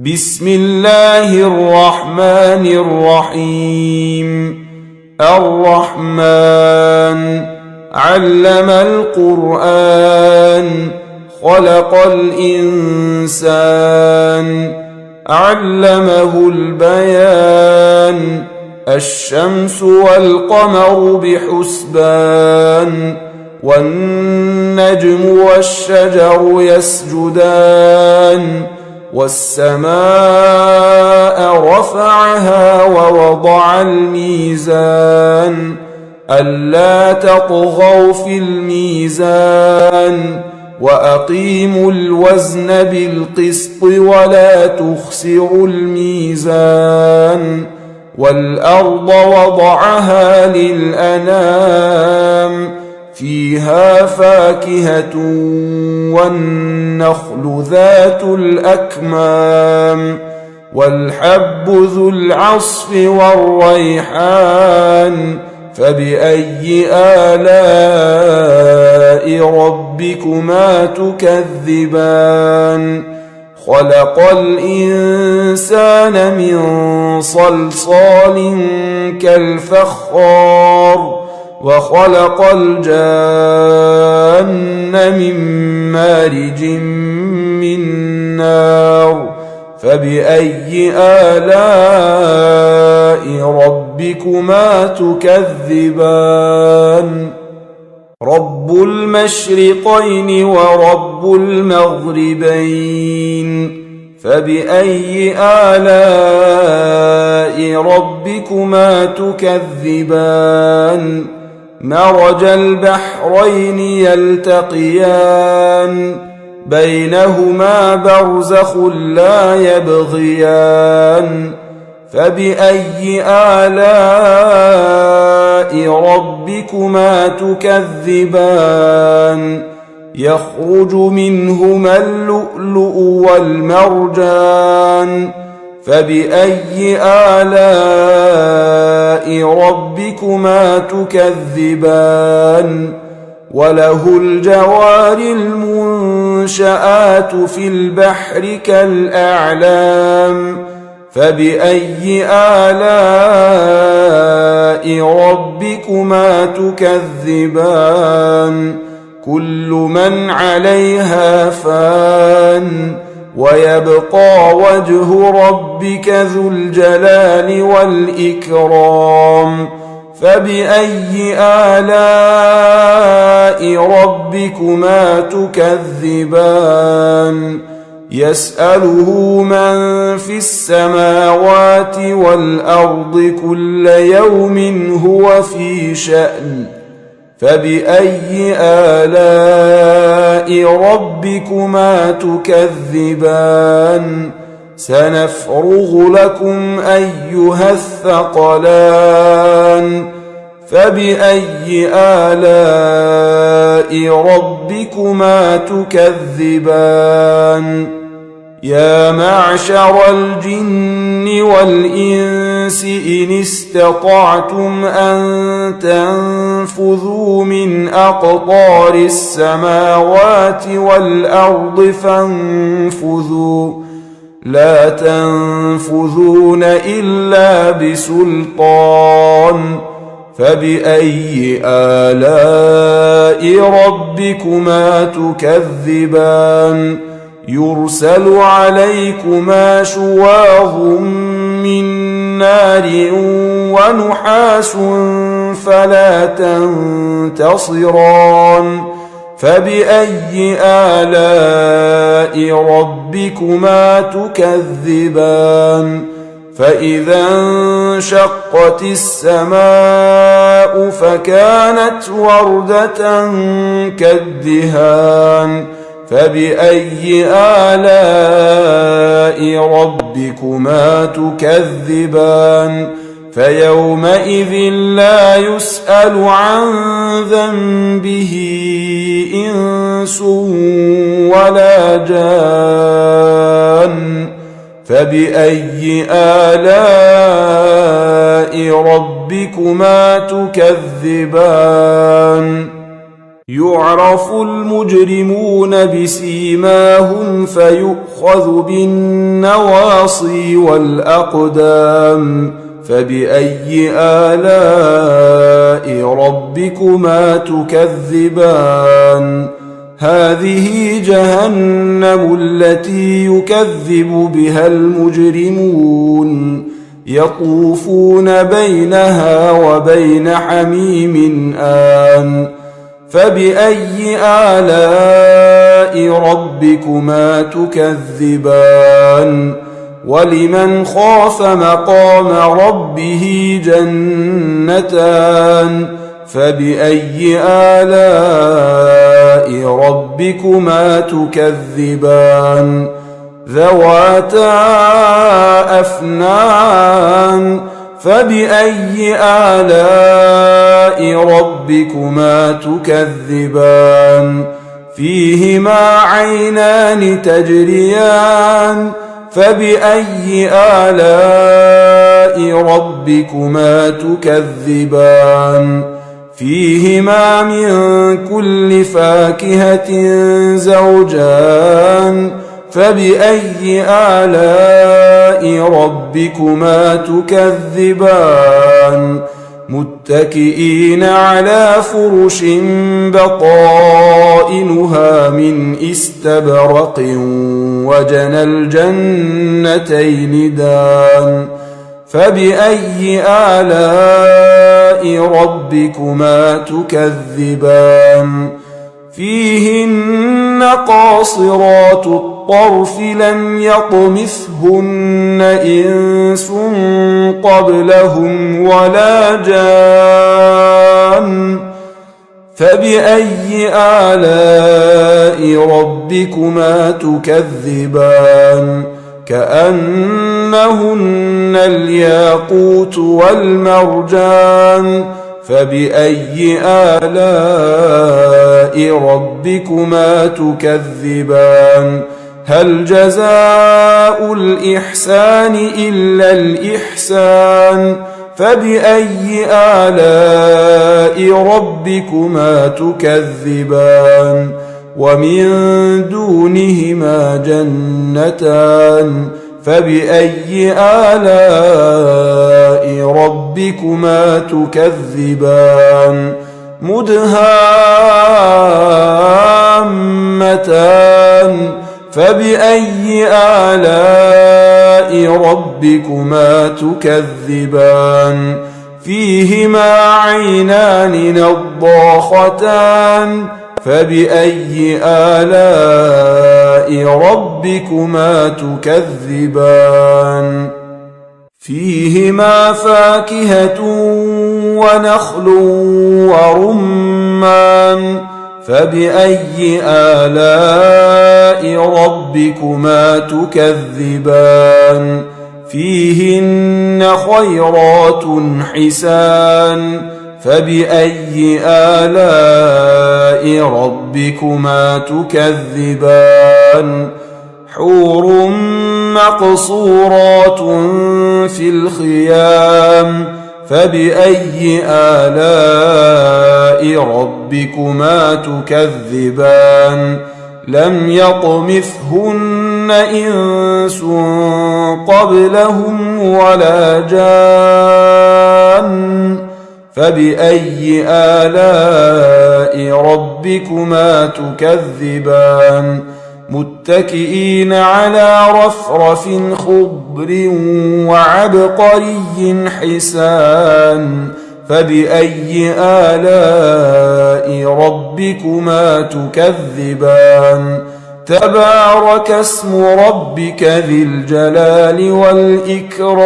بسم الله الرحمن الرحيم. الرحمن علم القرآن خلق الإنسان علمه البيان الشمس والقمر بحسبان والنجم والشجر يسجدان والسماء رفعها ووضع الميزان ألا تطغوا في الميزان وأقيموا الوزن بالقسط ولا تخسروا الميزان والأرض وضعها للأنام فيها فاكهة والنخل ذات الأكمام والحب ذو العصف والريحان فبأي آلاء ربكما تكذبان خلق الإنسان من صلصال كالفخار وخلق الجان من مارج من نار فبأي آلاء ربكما تكذبان رب المشرقين ورب المغربين فبأي آلاء ربكما تكذبان مرج البحرين يلتقيان بينهما برزخ لا يبغيان فبأي آلاء ربكما تكذبان يخرج منهما اللؤلؤ والمرجان فبأي آلاء ربكما تكذبان وله الجوار المنشآت في البحر كالأعلام فبأي آلاء ربكما تكذبان كل من عليها فان ويبقى وجه ربك ذو الجلال والإكرام فبأي آلاء ربكما تكذبان يسأله من في السماوات والأرض كل يوم هو في شأن فبأي آلاء ربكما تكذبان سنفرغ لكم أيها الثقلان فبأي آلاء ربكما تكذبان يا معشر الجن والإنس إن استطعتم أن تنفذوا من أقطار السماوات والأرض فانفذوا لا تنفذون إلا بسلطان فبأي آلاء ربكما تكذبان يرسل عليكما شواظ من نار ونحاس فلا تنتصران فبأي آلاء ربكما تكذبان فإذا انشقت السماء فكانت وردة كالدهان فبأي آلاء ربكما تكذبان فيومئذ لا يسأل عن ذنبه إنس ولا جان فبأي آلاء ربكما تكذبان يعرف المجرمون بسيماهم فيؤخذ بالنواصي والأقدام فبأي آلاء ربكما تكذبان هذه جهنم التي يكذب بها المجرمون يطوفون بينها وبين حميم آن فبأي آلاء ربكما تكذبان ولمن خاف مقام ربه جنتان فبأي آلاء ربكما تكذبان ذواتا أفنان فبأي آلاء ربكما تكذبان فيهما عينان تجريان فبأي آلاء ربكما تكذبان فيهما من كل فاكهة زوجان فبأي آلاء ربكما تكذبان متكئين على فرش بطائنها من استبرق وجنى الجنتين دان فبأي آلاء ربكما تكذبان فيهن قاصرات الطرف لم يطمثهن إنس قبلهم ولا جان فبأي آلاء ربكما تكذبان كأنهن الياقوت والمرجان فبأي آلاء ربكما تكذبان هل جزاء الإحسان إلا الإحسان فبأي آلاء ربكما تكذبان ومن دونهما جنتان فبأي آلاء ربكما تكذبان مدهامتان فبأي آلاء ربكما تكذبان فيهما عينان نضاختان فبأي آلاء ربكما تكذبان فيهما فاكهة ونخل ورمان فبأي آلاء ربكما تكذبان فيهن خيرات حسان فبأي آلاء ربكما تكذبان حور مقصورات في الخيام فبأي آلاء ربكما تكذبان لم يطمثهن إنس قبلهم ولا جان فبأي آلاء ربكما تكذبان متكئين على رفرف خضر وعبقري حسان فبأي آلاء ربكما تكذبان تبارك اسم ربك ذي الجلال والإكرام